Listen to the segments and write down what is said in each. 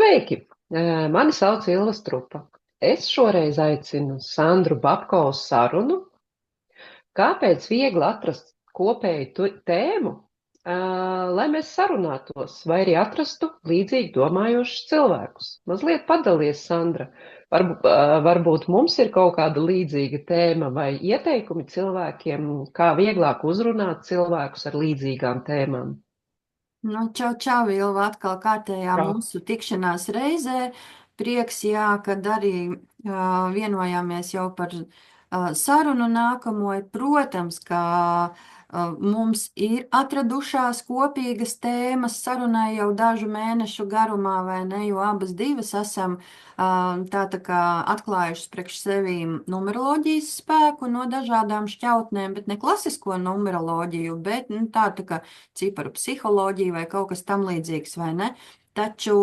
Sveiki! Mani sauc Ilva Strupa. Es šoreiz aicinu Sandru Babko uz sarunu. Kāpēc viegli atrast kopēju tēmu, lai mēs sarunātos vai arī atrastu līdzīgi domājošus cilvēkus? Mazliet padalies, Sandra. Varbūt mums ir kaut kāda līdzīga tēma vai ieteikumi cilvēkiem, kā vieglāk uzrunāt cilvēkus ar līdzīgām tēmām. Nu, čau, Ilva, atkal kārtējā Jā. mūsu tikšanās reizē. Prieks, jā, kad arī vienojāmies jau par sarunu nākamo. Protams, ka mums ir atradušās kopīgas tēmas sarunai jau dažu mēnešu garumā, vai ne, jo abas divas esam tā kā atklājušas priekš sevīm numeroloģijas spēku no dažādām šķautnēm, bet ne klasisko numeroloģiju, bet tā kā ciparu psiholoģiju vai kaut kas tam līdzīgs, vai ne? Taču,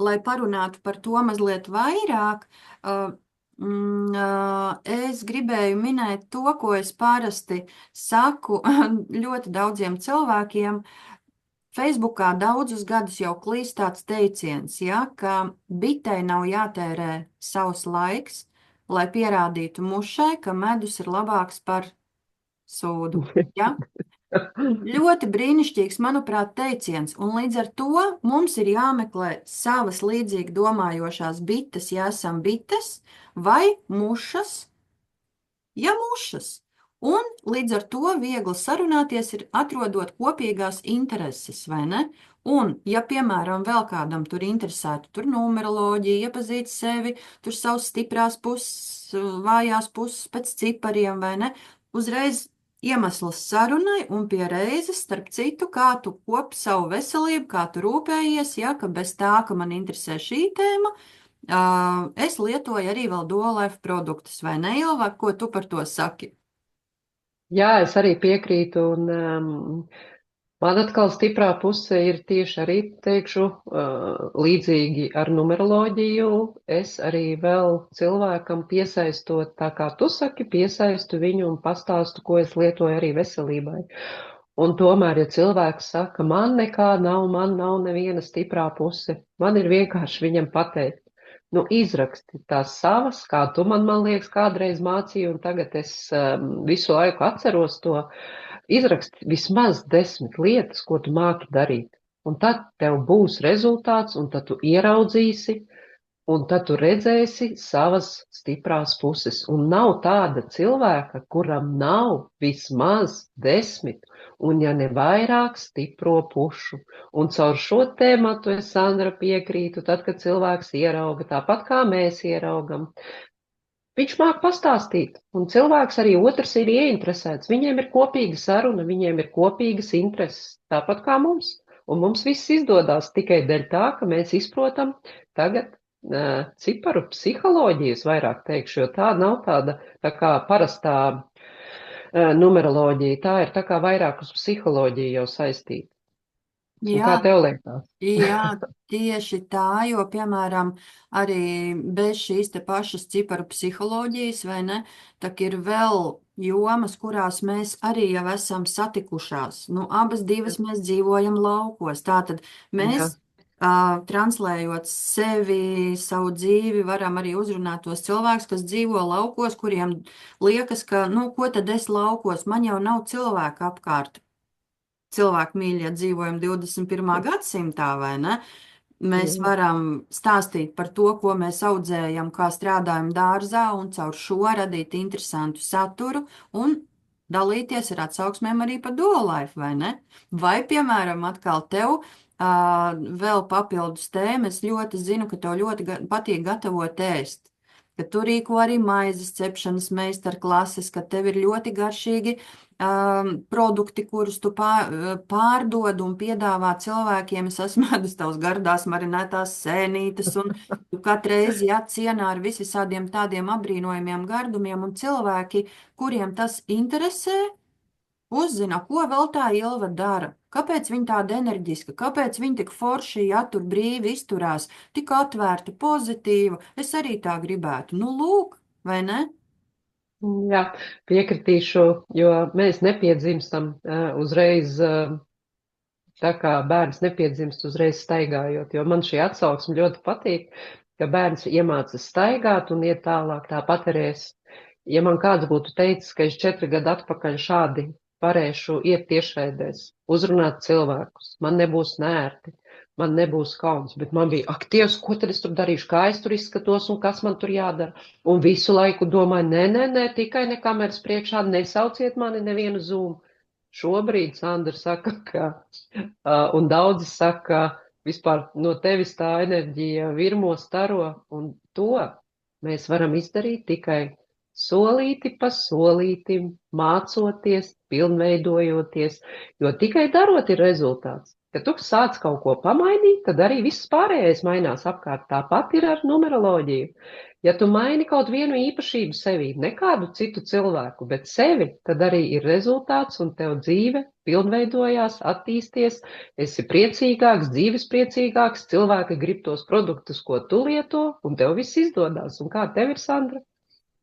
lai parunātu par to mazliet vairāk, es gribēju minēt to, ko es parasti saku ļoti daudziem cilvēkiem. Facebookā daudzus gadus jau klīst tāds teiciens, ja, ka bitei nav jātērē savs laiks, lai pierādītu mušai, ka medus ir labāks par sūdu. Ja? Ļoti brīnišķīgs, manuprāt, teiciens, un līdz ar to mums ir jāmeklē savas līdzīgi domājošās bites, ja esam bites, vai mušas, ja mušas. Un līdz ar to viegli sarunāties ir atrodot kopīgās intereses, vai ne? Un, ja, piemēram, vēl kādam tur interesētu, tur numeroloģija, iepazīt sevi, tur savas stiprās puses, vājās puses pēc cipariem, vai ne? Uzreiz iemesls sarunai un pie reizes, starp citu, kā tu kopi savu veselību, kā tu rūpējies, ja, ka bez tā, ka man interesē šī tēma, es lietoju arī vēl Duolife produktus, vai ne, Ilva, ko tu par to saki? Jā, es arī piekrītu, un man atkal stiprā puse ir tieši arī, teikšu, līdzīgi ar numeroloģiju. Es arī vēl cilvēkam piesaistot, tā kā tu saki, piesaistu viņu un pastāstu, ko es lietoju arī veselībai. Un tomēr, ja cilvēks saka, man nekā nav, man nav neviena stiprā puse, man ir vienkārši viņam pateikt. Nu, izraksti tās savas, kā tu man liekas, kādreiz mācīji, un tagad es visu laiku atceros to. Izraksti vismaz 10 lietas, ko tu māki darīt. Un tad tev būs rezultāts, un tad tu ieraudzīsi, un tad tu redzēsi savas stiprās puses. Un nav tāda cilvēka, kuram nav vismaz 10, un ja ne vairāk stipro pušu. Un caur šo tēmatu es, Sandra, piekrītu, tad, kad cilvēks ierauga, tāpat kā mēs ieraugam, viņš māk pastāstīt, un cilvēks arī otrs ir ieinteresēts. Viņiem ir kopīga saruna, viņiem ir kopīgas intereses, tāpat kā mums. Un mums viss izdodas tikai dēļ tā, ka mēs izprotam tagad ciparu psiholoģijas, vairāk teikšu, jo tā nav tāda tā kā parastā numeroloģija, tā ir tā kā vairāk uz psiholoģiju jau saistīta. Un kā Jā, tev liekas? jā, tieši tā, jo, piemēram, arī bez šīs te pašas ciparu psiholoģijas, vai ne, tak ir vēl jomas, kurās mēs arī jau esam satikušās. Nu, abas divas mēs dzīvojam laukos. Tātad Jā. mēs, translējot sevi, savu dzīvi, varam arī uzrunāt tos cilvēkus, kas dzīvo laukos, kuriem liekas, ka, nu, ko tad es laukos, man jau nav cilvēku apkārt. Cilvēku mīļie dzīvojam 21. gadsimtā, vai ne? Mēs Jā. varam stāstīt par to, ko mēs audzējam, kā strādājam dārzā, un caur šo radīt interesantu saturu un dalīties ar atsauksmēm arī par Duolife, vai ne? Vai, piemēram, atkal tev vēl papildus tēma, es ļoti zinu, ka tev ļoti patīk gatavot ēst. Ka tu rīko arī maizes cepšanas meistarklases, ka tev ir ļoti garšīgi produkti, kurus tu pārdod un piedāvā cilvēkiem. Es esmu ēdus tavas gardās marinētās sēnītes, un tu katru reizi cienā ar visādiem tādiem apbrīnojumiem gardumiem, un cilvēki, kuriem tas interesē, uzzina, ko vēl tā Ilva dara. Kāpēc viņa tāda enerģiska, kāpēc viņa tik forši, ja tur brīvi izturās, tik atvērta, pozitīva. Es arī tā gribētu. Nu, lūk, vai ne? Jā, piekritīšu, jo mēs nepiedzimstam uzreiz Tā kā bērns nepiedzimst uzreiz staigājot, jo man šī atsauksme ļoti patīk, ka bērns iemācas staigāt un iet tālāk. Tāpat arī es, ja man kāds būtu teicis, ka es 4 gadu atpakaļ šādi varēšu iet tiešraidēs, uzrunāt cilvēkus, man nebūs nērti, man nebūs kauns, bet man bija, ak, Dievs, ko tad es tur darīšu, kā es tur izskatos un kas man tur jādara. Un visu laiku domāju, nē, tikai ne kameras priekšā, nesauciet mani nevienu zūmu. Šobrīd Sandra saka, ka, un daudzi saka, vispār no tevis tā enerģija virmo staro, un to mēs varam izdarīt tikai solīti pa solītim, mācoties, pilnveidojoties, jo tikai darot ir rezultāts. Kad tu sāc kaut ko pamainīt, tad arī viss pārējais mainās apkārt. Tāpat ir ar numeroloģiju. Ja tu maini kaut vienu īpašību sevī, ne kādu citu cilvēku, bet sevi, tad arī ir rezultāts un tev dzīve pilnveidojās, attīsties, esi priecīgāks, dzīves priecīgāks, cilvēki grib tos produktus, ko tu lieto, un tev viss izdodās. Un kā tev ir, Sandra?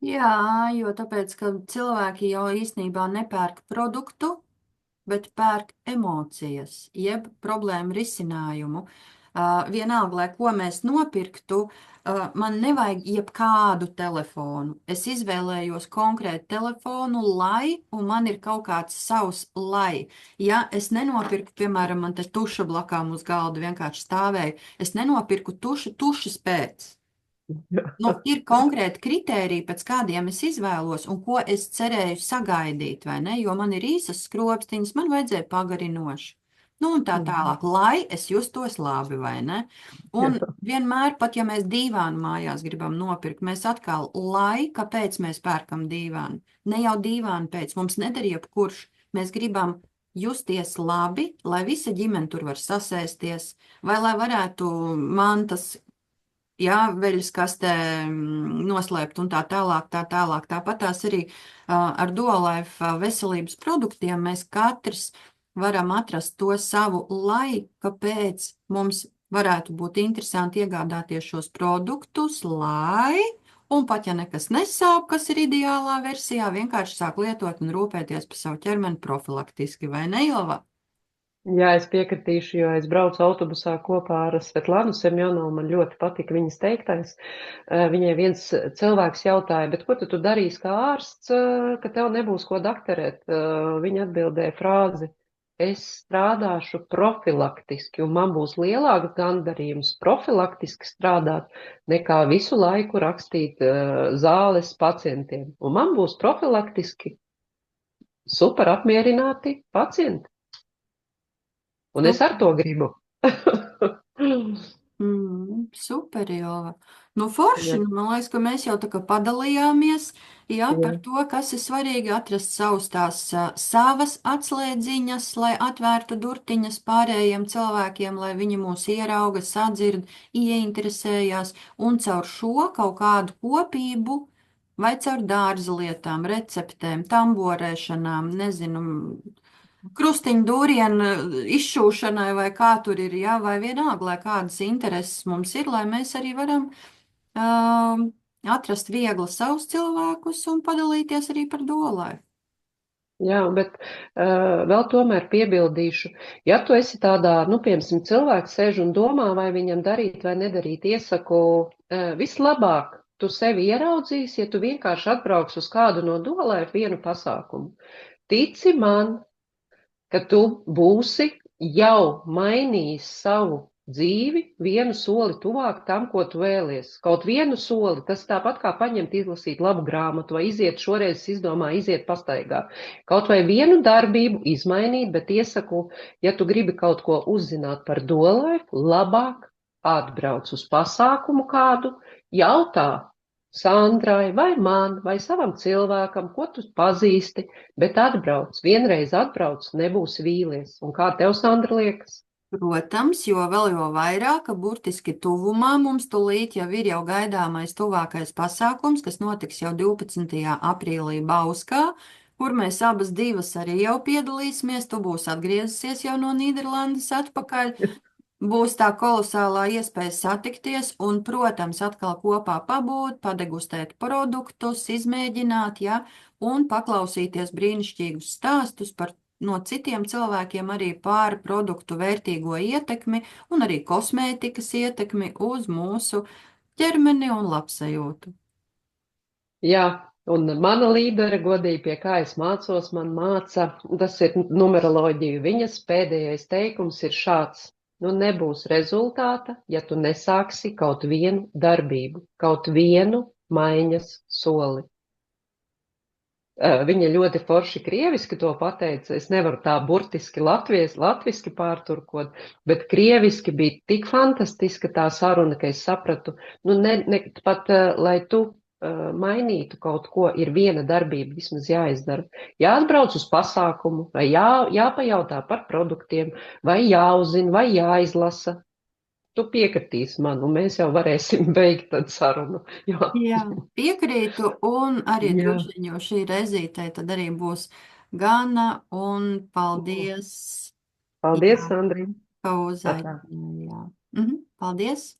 Jā, jo tāpēc, ka cilvēki jau īstenībā nepērk produktu, bet pērk emocijas, jeb problēmu risinājumu. Vienalga, lai ko mēs nopirktu, man nevajag jebkādu telefonu. Es izvēlējos konkrētu telefonu, un man ir kaut kāds savs lai. Ja es nenopirku, piemēram, man te tuša blakām uz galda vienkārši stāvēja, es nenopirku tušas pēc. Ir konkrēti kritēriji, pēc kādiem es izvēlos un ko es cerēju sagaidīt, vai ne? Jo man ir īsas skropstiņas, man vajadzēja pagarinoši. Un tā tālāk, lai es justos labi, vai ne? Un vienmēr, pat ja mēs dīvānu mājās gribam nopirkt, mēs atkal, kāpēc mēs pērkam dīvānu? Ne jau dīvānu pēc, mums nedara jebkurš. Mēs gribam justies labi, lai visa ģimene tur var sasēsties, vai lai varētu mantas, jā, veļas kastē noslēpt un tā tālāk, tā tālāk. Tāpat tās arī ar Duolife veselības produktiem mēs katrs varam atrast to savu laiku, kāpēc mums varētu būt interesanti iegādāties šos produktus, un pat ja nekas nesāp, kas ir ideālā versijā, vienkārši sāk lietot un rūpēties par savu ķermeni profilaktiski, vai ne, Ilva? Jā, es piekritīšu, jo es braucu autobusā kopā ar Svetlānu Semjonovu, man ļoti patika viņas teiktais. Viņai viens cilvēks jautāja, bet ko tu darīsi kā ārsts, ka tev nebūs ko dakterēt? Viņa atbildēja frāzi, es strādāšu profilaktiski, un man būs lielāks gandarījums profilaktiski strādāt, nekā visu laiku rakstīt zāles pacientiem. Un man būs profilaktiski super apmierināti pacienti. Un es ar to gribu. Super, Ilva. Forši, Jā. man liekas, ka mēs jau tā kā padalījāmies, Jā. par to, kas ir svarīgi atrast savas atslēdziņas, lai atvērtu durtiņas pārējiem cilvēkiem, lai viņi mūs ierauga, sadzird, ieinteresējās, un caur šo kaut kādu kopību, vai caur dārza lietām, receptēm, tamborēšanām, nezinu, krustiņu dūrienu izšūšanai, vai kā tur ir, jā, vai vienalga, lai kādas intereses mums ir, lai mēs arī varam atrast viegli savus cilvēkus un padalīties arī par Duolife. Jā, bet vēl tomēr piebildīšu, ja tu esi tādā, piemēram, cilvēks sēž un domā, vai viņam darīt vai nedarīt, iesaku vislabāk tu sevi ieraudzīsi, ja tu vienkārši atbrauks uz kādu no Duolife vienu pasākumu. Tici man, ka tu būsi jau mainījis savu dzīvi vienu soli tuvāk tam, ko tu vēlies. Kaut vienu soli, tas tāpat kā paņemt, izlasīt labu grāmatu vai iziet šoreiz, izdomā, iziet pastaigā. Kaut vai vienu darbību izmainīt, bet iesaku, ja tu gribi kaut ko uzzināt par Duolife, labāk atbrauc uz pasākumu kādu, jautā Sandrai vai man vai savam cilvēkam, ko tu pazīsti, bet atbrauc, vienreiz atbrauc, nebūs vīlies. Un kā tev, Sandra, liekas? Protams, jo vēl jo vairāk, ka burtiski tuvumā mums tūlīt jau ir jau gaidāmais tuvākais pasākums, kas notiks jau 12. aprīlī Bauskā, kur mēs abas divas arī jau piedalīsimies. Tu būsi atgriezusies jau no Nīderlandes atpakaļ. Būs tā kolosālā iespēja satikties un, protams, atkal kopā pabūt, padegustēt produktus, izmēģināt, ja, un paklausīties brīnišķīgus stāstus par no citiem cilvēkiem arī par produktu vērtīgo ietekmi un arī kosmētikas ietekmi uz mūsu ķermeni un labsajūtu. Jā, un mana līdere, godīgi, pie kā es mācos, man māca, tas ir numeroloģija. Viņas pēdējais teikums ir šāds. Nu, nebūs rezultāta, ja tu nesāksi kaut vienu darbību, kaut vienu maiņas soli. Viņa ļoti forši krieviski to pateica. Es nevaru tā burtiski latviski pārturkot, bet krieviski bija tik fantastiska tā saruna, ka es sapratu, nu, pat, lai tu mainītu kaut ko, ir viena darbība vismaz jāizdara. Jāatbrauc uz pasākumu, vai jāpajautā par produktiem, vai jāuzzina, vai jāizlasa. Tu piekritīsi man, un mēs jau varēsim beigt tad sarunu. Jo... Jā, piekrītu, un arī Jā. droši vien jau šī reizītē tad arī būs gana, un paldies, Paldies, jā, Sandri. ka Atā. uzaicināji, jā. Paldies!